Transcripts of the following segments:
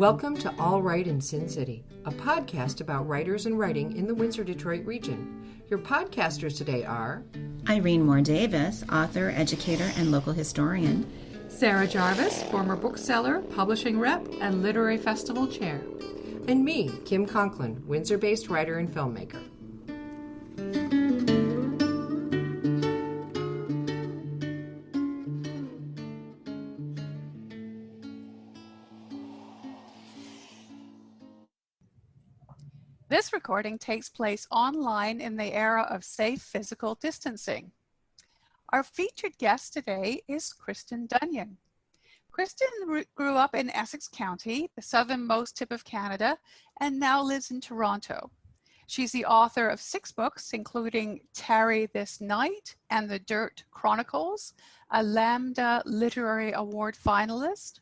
Welcome to All Right in Sin City, a podcast about writers and writing in the Windsor-Detroit region. Your podcasters today are Irene Moore Davis, author, educator, and local historian. Sarah Jarvis, former bookseller, publishing rep, and literary festival chair. and me, Kim Conklin, Windsor-based writer and filmmaker. This recording takes place online in the era of safe physical distancing. Our featured guest today is Kristyn Dunnion. Kristyn grew up in Essex County, the southernmost tip of Canada, and now lives in Toronto. She's the author of 6 books, including Tarry This Night and The Dirt Chronicles, a Lambda Literary Award finalist.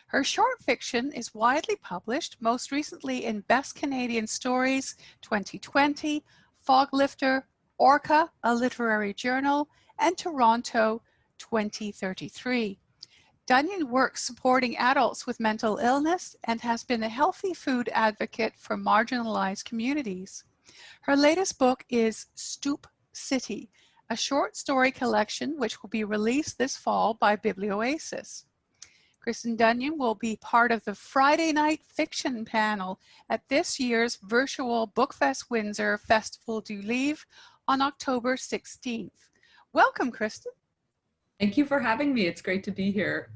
Her short fiction is widely published, most recently in Best Canadian Stories 2020, Foglifter, Orca, a literary journal, and Toronto 2033. Dunnion works supporting adults with mental illness and has been a healthy food advocate for marginalized communities. Her latest book is Stoop City, a short story collection which will be released this fall by BIblioasis. Kristyn Dunnion will be part of the Friday night fiction panel at this year's virtual BookFest Windsor Festival du Livre on October 16th. Welcome, Kristyn. Thank you for having me. It's great to be here.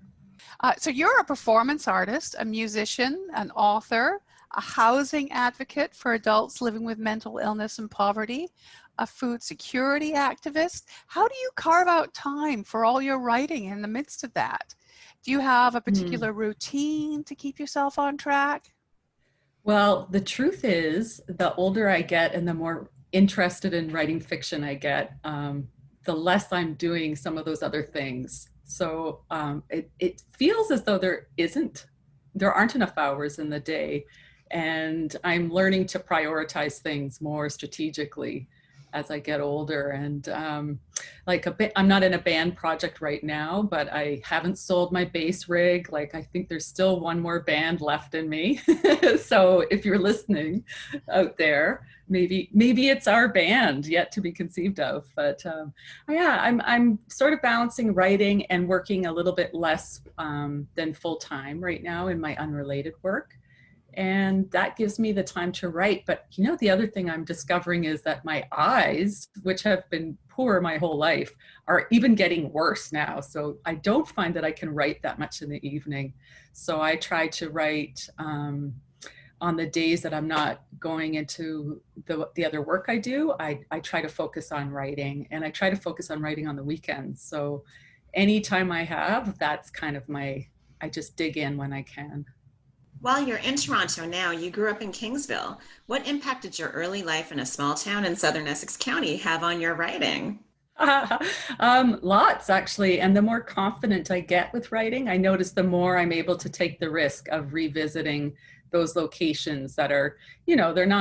So you're a performance artist, a musician, an author, a housing advocate for adults living with mental illness and poverty, a food security activist. How do you carve out time for all your writing in the midst of that? Do you have a particular routine to keep yourself on track? Well, the truth is, the older I get and the more interested in writing fiction I get, the less I'm doing some of those other things. So it feels as though there aren't enough hours in the day, and I'm learning to prioritize things more strategically as I get older. And I'm not in a band project right now, but I haven't sold my bass rig. I think there's still one more band left in me. So if you're listening out there, maybe it's our band yet to be conceived of. But yeah, I'm sort of balancing writing and working a little bit less than full time right now in my unrelated work. And that gives me the time to write. But the other thing I'm discovering is that my eyes, which have been poor my whole life, are even getting worse now. So I don't find that I can write that much in the evening. So I try to write on the days that I'm not going into the other work I do. I try to focus on writing, and I try to focus on writing on the weekends. So anytime I have, that's kind of I just dig in when I can. While you're in Toronto now, you grew up in Kingsville. What impact did your early life in a small town in southern Essex County have on your writing? Lots, actually. And the more confident I get with writing, I notice the more I'm able to take the risk of revisiting those locations that are, they're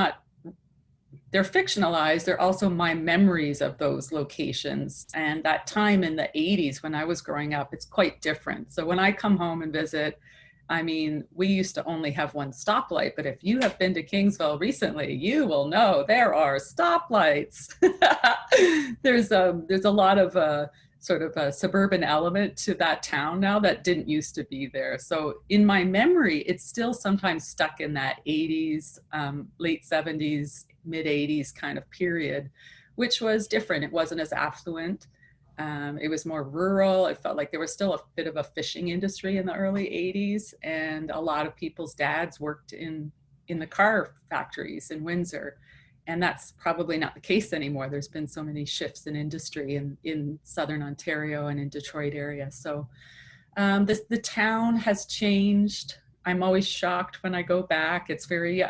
fictionalized. They're also my memories of those locations. And that time in the 80s when I was growing up, it's quite different. So when I come home and visit, we used to only have one stoplight, but if you have been to Kingsville recently, you will know there are stoplights. There's a lot of sort of a suburban element to that town now that didn't used to be there. So in my memory, it's still sometimes stuck in that 80s, late 70s, mid 80s kind of period, which was different. It wasn't as affluent. It was more rural. It felt like there was still a bit of a fishing industry in the early 80s, and a lot of people's dads worked in the car factories in Windsor. And that's probably not the case anymore. There's been so many shifts in industry in Southern Ontario and in Detroit area. So the town has changed. I'm always shocked when I go back. It's very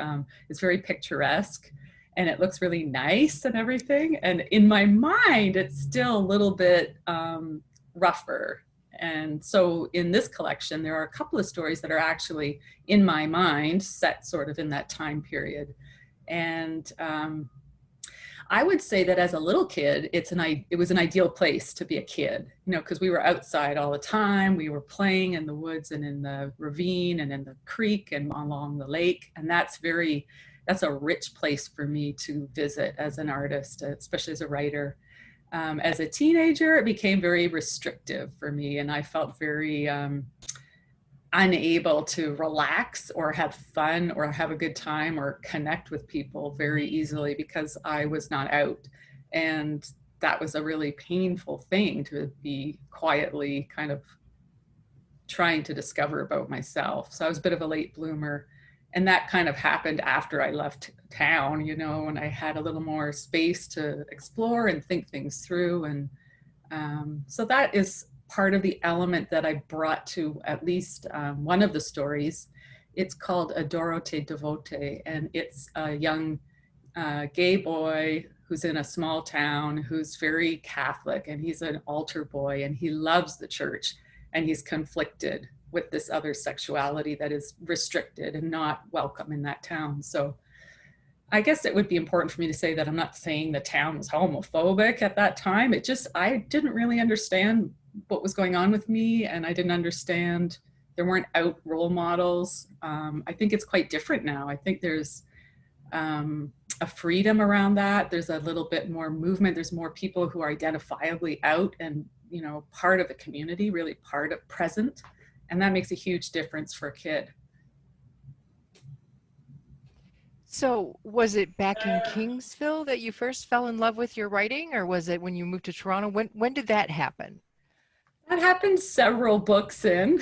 picturesque. And it looks really nice and everything. And in my mind, it's still a little bit rougher. And so in this collection, there are a couple of stories that are actually in my mind set sort of in that time period. And I would say that as a little kid, it was an ideal place to be a kid, because we were outside all the time. We were playing in the woods and in the ravine and in the creek and along the lake. And that's a rich place for me to visit as an artist, especially as a writer. As a teenager, it became very restrictive for me, and I felt very unable to relax or have fun or have a good time or connect with people very easily because I was not out. And that was a really painful thing to be quietly kind of trying to discover about myself. So I was a bit of a late bloomer. And that kind of happened after I left town, when I had a little more space to explore and think things through. And so that is part of the element that I brought to at least one of the stories. It's called Adoro-te Devote, and it's a young gay boy who's in a small town, who's very Catholic, and he's an altar boy, and he loves the church, and he's conflicted with this other sexuality that is restricted and not welcome in that town. So I guess it would be important for me to say that I'm not saying the town was homophobic at that time. I didn't really understand what was going on with me, and I didn't understand, there weren't out role models. I think it's quite different now. I think there's a freedom around that. There's a little bit more movement. There's more people who are identifiably out and, part of the community, really present. And that makes a huge difference for a kid. So was it back in Kingsville that you first fell in love with your writing, or was it when you moved to Toronto? When did that happen? That happened several books in.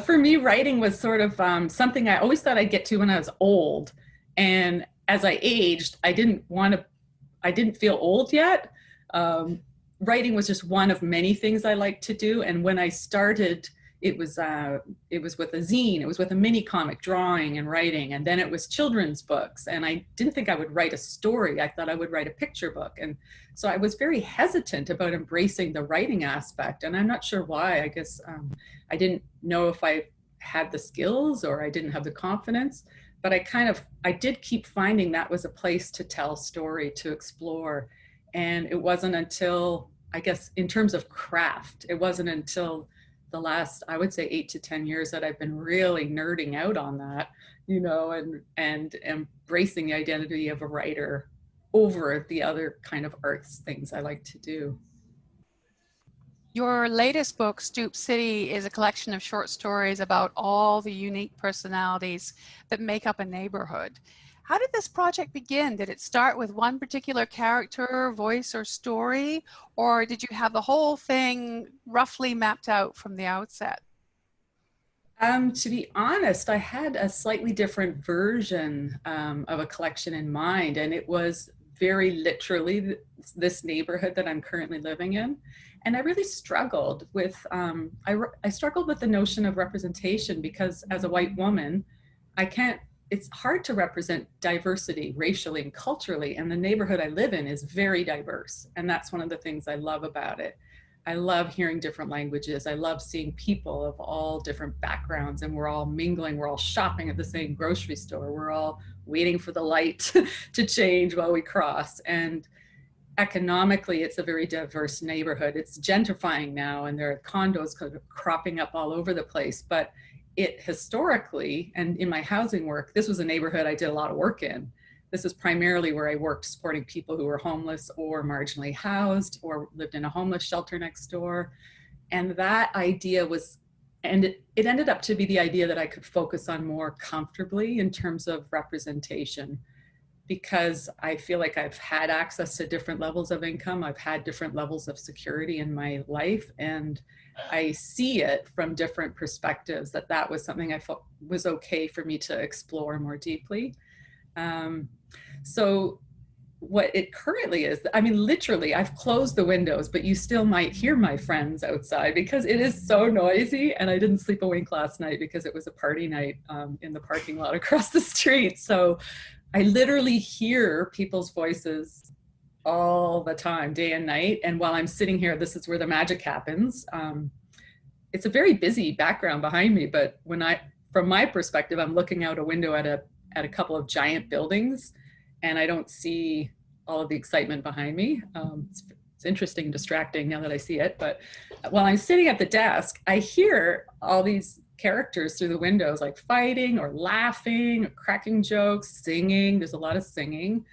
For me, writing was sort of something I always thought I'd get to when I was old. And as I aged, I didn't feel old yet. Writing was just one of many things I liked to do. And when I started, it was with a zine, it was with a mini comic, drawing and writing, and then it was children's books. And I didn't think I would write a story. I thought I would write a picture book. And so I was very hesitant about embracing the writing aspect. And I'm not sure why. I guess I didn't know if I had the skills or I didn't have the confidence, but I did keep finding that was a place to tell story, to explore. And it wasn't until, I guess, in terms of craft, it wasn't until the last, I would say 8 to 10 years that I've been really nerding out on that, and embracing the identity of a writer over the other kind of arts things I like to do. Your latest book, Stoop City, is a collection of short stories about all the unique personalities that make up a neighborhood. How did this project begin? Did it start with one particular character, voice, or story? Or did you have the whole thing roughly mapped out from the outset? To be honest, I had a slightly different version of a collection in mind, and it was very literally this neighborhood that I'm currently living in. And I really struggled with, I struggled with the notion of representation, because as a white woman, it's hard to represent diversity racially and culturally. And the neighborhood I live in is very diverse. And that's one of the things I love about it. I love hearing different languages. I love seeing people of all different backgrounds, and we're all mingling. We're all shopping at the same grocery store. We're all waiting for the light to change while we cross. And economically, it's a very diverse neighborhood. It's gentrifying now, and there are condos kind of cropping up all over the place. But it historically, and in my housing work, this was a neighborhood I did a lot of work in. This is primarily where I worked supporting people who were homeless or marginally housed or lived in a homeless shelter next door. And that idea was, and it ended up to be the idea that I could focus on more comfortably in terms of representation, because I feel like I've had access to different levels of income. I've had different levels of security in my life, and I see it from different perspectives, that was something I felt was okay for me to explore more deeply. So what it currently is, I mean, literally, I've closed the windows, but you still might hear my friends outside because it is so noisy. And I didn't sleep a wink last night because it was a party night in the parking lot across the street. So I literally hear people's voices all the time, day and night. And while I'm sitting here, this is where the magic happens. It's a very busy background behind me, but from my perspective, I'm looking out a window at a couple of giant buildings, and I don't see all of the excitement behind me. It's interesting and distracting now that I see it. But while I'm sitting at the desk, I hear all these characters through the windows, like fighting or laughing, or cracking jokes, singing. There's a lot of singing.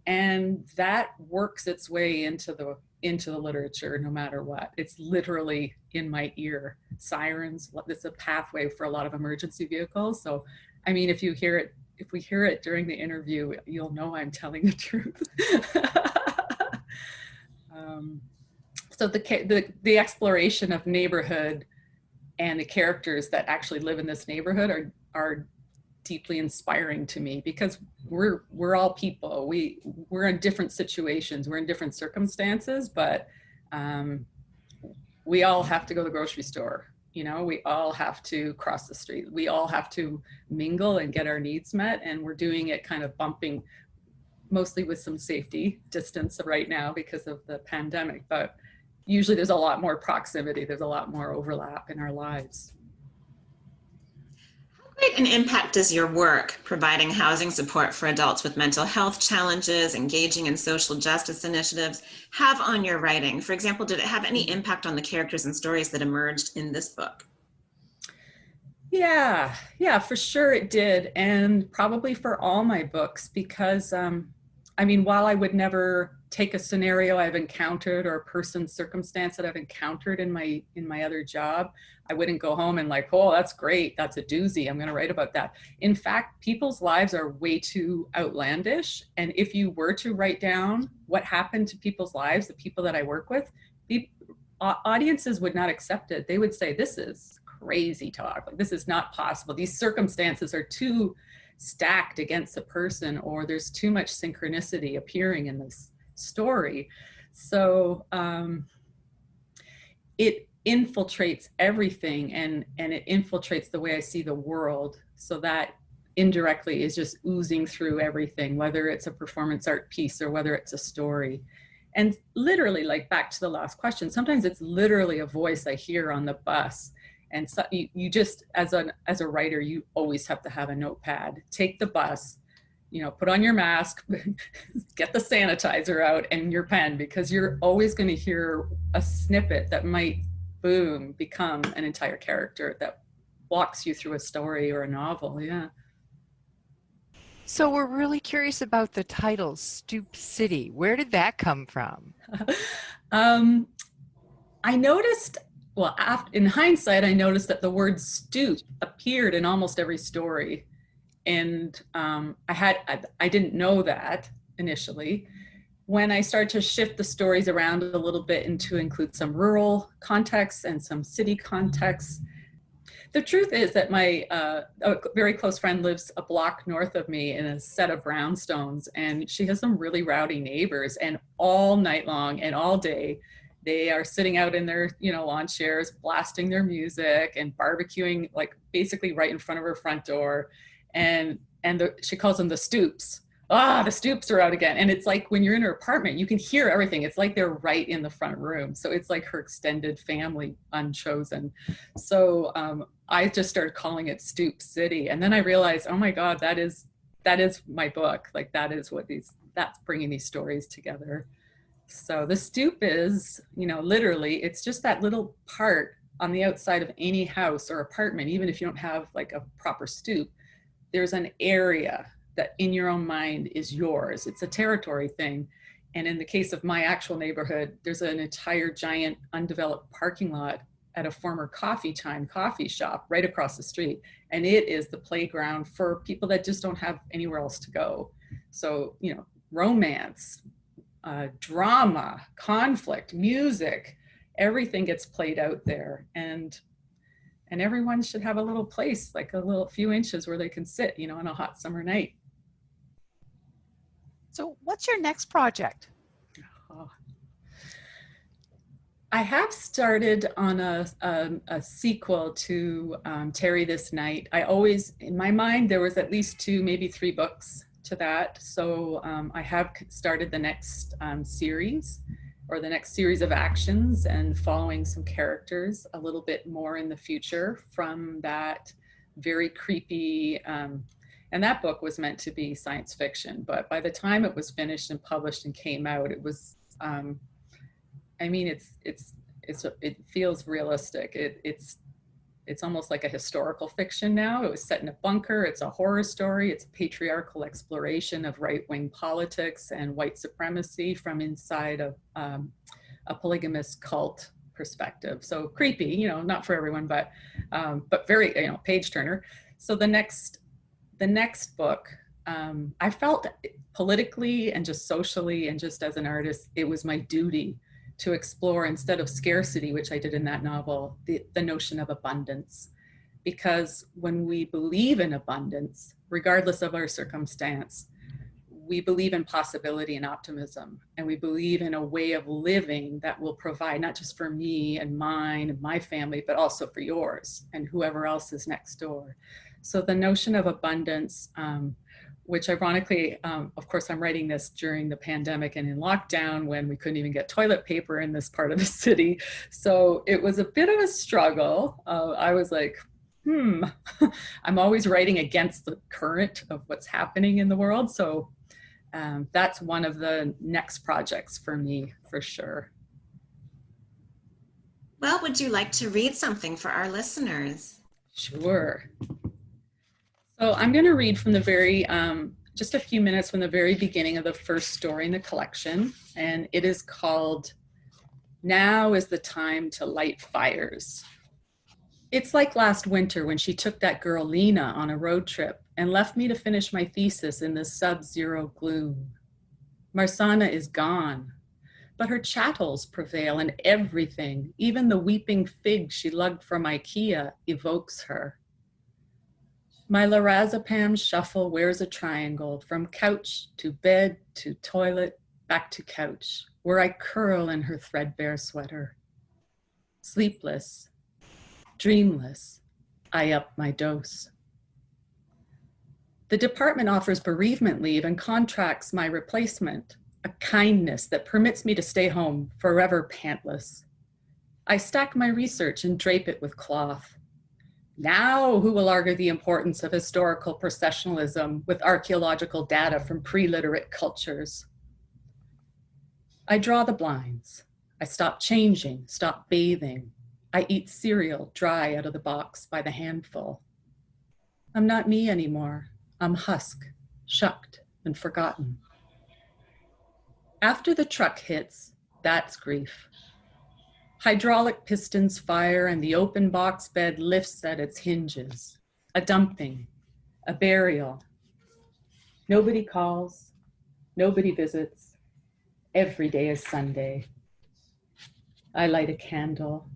And that works its way into the literature no matter what. It's literally in my ear. Sirens, it's a pathway for a lot of emergency vehicles. So, I mean, if we hear it during the interview, you'll know I'm telling the truth. So the exploration of neighborhood and the characters that actually live in this neighborhood are deeply inspiring to me, because we're all people. We're in different situations, we're in different circumstances, but we all have to go to the grocery store. We all have to cross the street. We all have to mingle and get our needs met, and we're doing it kind of bumping, mostly with some safety distance right now because of the pandemic, but usually there's a lot more proximity, there's a lot more overlap in our lives. How great an impact does your work providing housing support for adults with mental health challenges, engaging in social justice initiatives, have on your writing? For example, did it have any impact on the characters and stories that emerged in this book? Yeah, for sure it did. And probably for all my books, because while I would never take a scenario I've encountered or a person's circumstance that I've encountered in my other job, I wouldn't go home and like, oh, that's great, that's a doozy, I'm going to write about that. In fact, people's lives are way too outlandish. And if you were to write down what happened to people's lives, the people that I work with, audiences would not accept it. They would say, this is crazy talk. Like, this is not possible. These circumstances are too stacked against a person, or there's too much synchronicity appearing in this story. So it infiltrates everything, and it infiltrates the way I see the world, so that indirectly is just oozing through everything, whether it's a performance art piece or whether it's a story. And literally, like back to the last question, sometimes it's literally a voice I hear on the bus. And so you just, as a writer, you always have to have a notepad. Take the bus, put on your mask, get the sanitizer out and your pen, because you're always going to hear a snippet that might, boom, become an entire character that walks you through a story or a novel. Yeah. So we're really curious about the title, Stoop City. Where did that come from? I noticed, in hindsight, I noticed that the word stoop appeared in almost every story. And I didn't know that initially. When I started to shift the stories around a little bit and to include some rural contexts and some city contexts, the truth is that my a very close friend lives a block north of me in a set of brownstones, and she has some really rowdy neighbors, and all night long and all day, they are sitting out in their, lawn chairs, blasting their music and barbecuing, like basically right in front of her front door. And she calls them the stoops. The stoops are out again. And it's like when you're in her apartment, you can hear everything. It's like they're right in the front room. So it's like her extended family, unchosen. So I just started calling it Stoop City. And then I realized, oh my God, that is my book. Like that's bringing these stories together. So the stoop is, literally, it's just that little part on the outside of any house or apartment, even if you don't have like a proper stoop, there's an area that in your own mind is yours. It's a territory thing. And in the case of my actual neighborhood, there's an entire giant undeveloped parking lot at a former coffee shop right across the street. And it is the playground for people that just don't have anywhere else to go. So, romance, drama, conflict, music, everything gets played out there. And everyone should have a little place, like a little few inches where they can sit, on a hot summer night. So what's your next project? I have started on a sequel to Tarry this night. In my mind, there was at least 2, maybe 3 books to that. So I have started the next series, or the next series of actions, and following some characters a little bit more in the future from that very creepy And that book was meant to be science fiction, but by the time it was finished and published and came out, it was, I mean, it feels realistic. It's almost like a historical fiction now. It was set in a bunker. It's a horror story. It's a patriarchal exploration of right-wing politics and white supremacy from inside of a polygamous cult perspective. So creepy, you know, not for everyone, but very, you know, page turner. So the next book, I felt politically and just socially and just as an artist, it was my duty to explore, instead of scarcity, which I did in that novel, the notion of abundance. Because when we believe in abundance, regardless of our circumstance, we believe in possibility and optimism, and we believe in a way of living that will provide not just for me and mine and my family, but also for yours and whoever else is next door. So the notion of abundance, which ironically, of course, I'm writing this during the pandemic and in lockdown when we couldn't even get toilet paper in this part of the city. So it was a bit of a struggle. I was like, I'm always writing against the current of what's happening in the world. So that's one of the next projects for me, for sure. Well, would you like to read something for our listeners? Sure. So I'm going to read from the very, just a few minutes from the very beginning of the first story in the collection, and it is called "Now is the Time to Light Fires." It's like last winter when she took that girl Lena on a road trip and left me to finish my thesis in the sub-zero gloom. Marsana is gone, but her chattels prevail, and everything, even the weeping fig she lugged from IKEA, evokes her. My lorazepam shuffle wears a triangle from couch to bed to toilet, back to couch, where I curl in her threadbare sweater. Sleepless, dreamless, I up my dose. The department offers bereavement leave and contracts my replacement, a kindness that permits me to stay home forever pantless. I stack my research and drape it with cloth. Now, who will argue the importance of historical processionalism with archaeological data from pre-literate cultures? I draw the blinds. I stop changing, stop bathing. I eat cereal dry out of the box by the handful. I'm not me anymore. I'm husk, shucked, and forgotten. After the truck hits, that's grief. Hydraulic pistons fire and the open box bed lifts at its hinges. A dumping, a burial. Nobody calls, nobody visits. Every day is Sunday. I light a candle.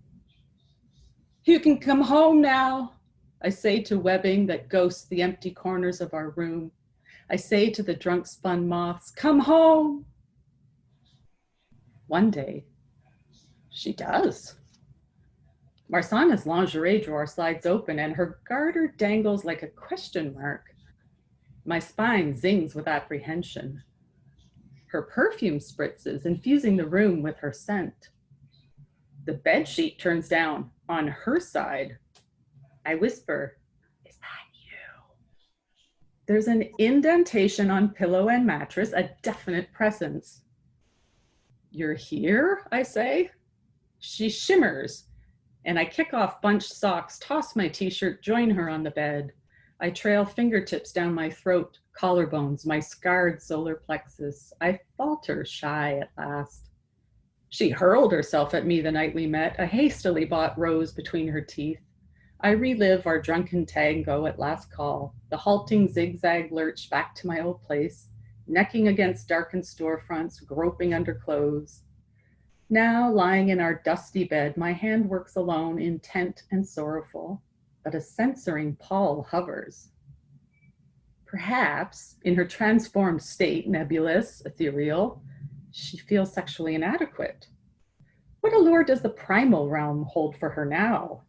You can come home now, I say to webbing that ghosts the empty corners of our room. I say to the drunk spun moths, come home. One day, she does. Marsana's lingerie drawer slides open and her garter dangles like a question mark. My spine zings with apprehension. Her perfume spritzes, infusing the room with her scent. The bedsheet turns down on her side. I whisper, is that you? There's an indentation on pillow and mattress, a definite presence. You're here, I say. She shimmers, and I kick off bunched socks, toss my t-shirt, join her on the bed. I trail fingertips down my throat, collarbones, my scarred solar plexus. I falter shy at last. She hurled herself at me the night we met, a hastily bought rose between her teeth. I relive our drunken tango at last call, the halting zigzag lurch back to my old place, necking against darkened storefronts, groping under clothes. Now, lying in our dusty bed, my hand works alone, intent and sorrowful, but a censoring pall hovers. Perhaps, in her transformed state, nebulous, ethereal, she feels sexually inadequate. What allure does the primal realm hold for her now?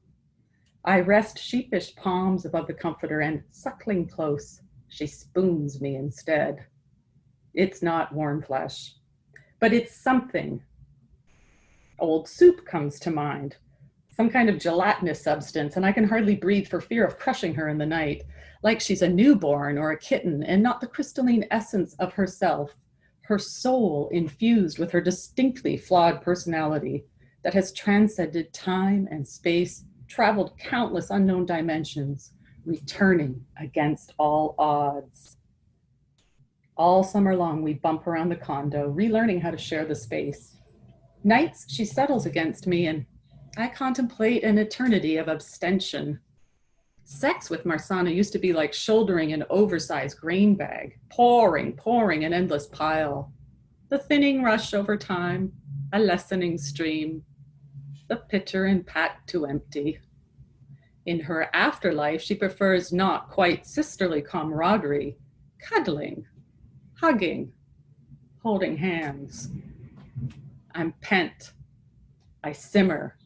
I rest sheepish palms above the comforter and, suckling close, she spoons me instead. It's not warm flesh, but it's something. Old soup comes to mind. some kind of gelatinous substance, and I can hardly breathe for fear of crushing her in the night, like she's a newborn or a kitten and not the crystalline essence of herself, her soul infused with her distinctly flawed personality that has transcended time and space, traveled countless unknown dimensions, returning against all odds. All summer long, we bump around the condo, relearning how to share the space. Nights, she settles against me, and I contemplate an eternity of abstention. Sex with Marsana used to be like shouldering an oversized grain bag, pouring an endless pile. The thinning rush over time, a lessening stream, the pitcher and pat to empty. In her afterlife, she prefers not quite sisterly camaraderie, cuddling, hugging, holding hands. I'm pent. I simmer.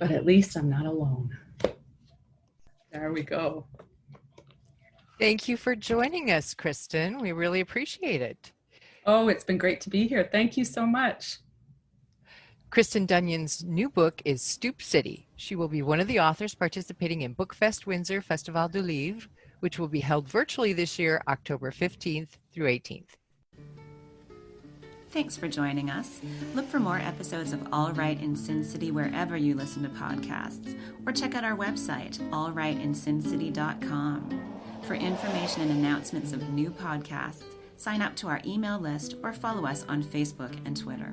But at least I'm not alone. There we go. Thank you for joining us, Kristyn. We really appreciate it. Oh, it's been great to be here. Thank you so much. Kristyn Dunnion's new book is Stoop City. She will be one of the authors participating in BookFest Windsor Festival du Livre, which will be held virtually this year, October 15th through 18th. Thanks for joining us. Look for more episodes of All Right in Sin City wherever you listen to podcasts, or check out our website, allrightinsincity.com. For information and announcements of new podcasts, sign up to our email list or follow us on Facebook and Twitter.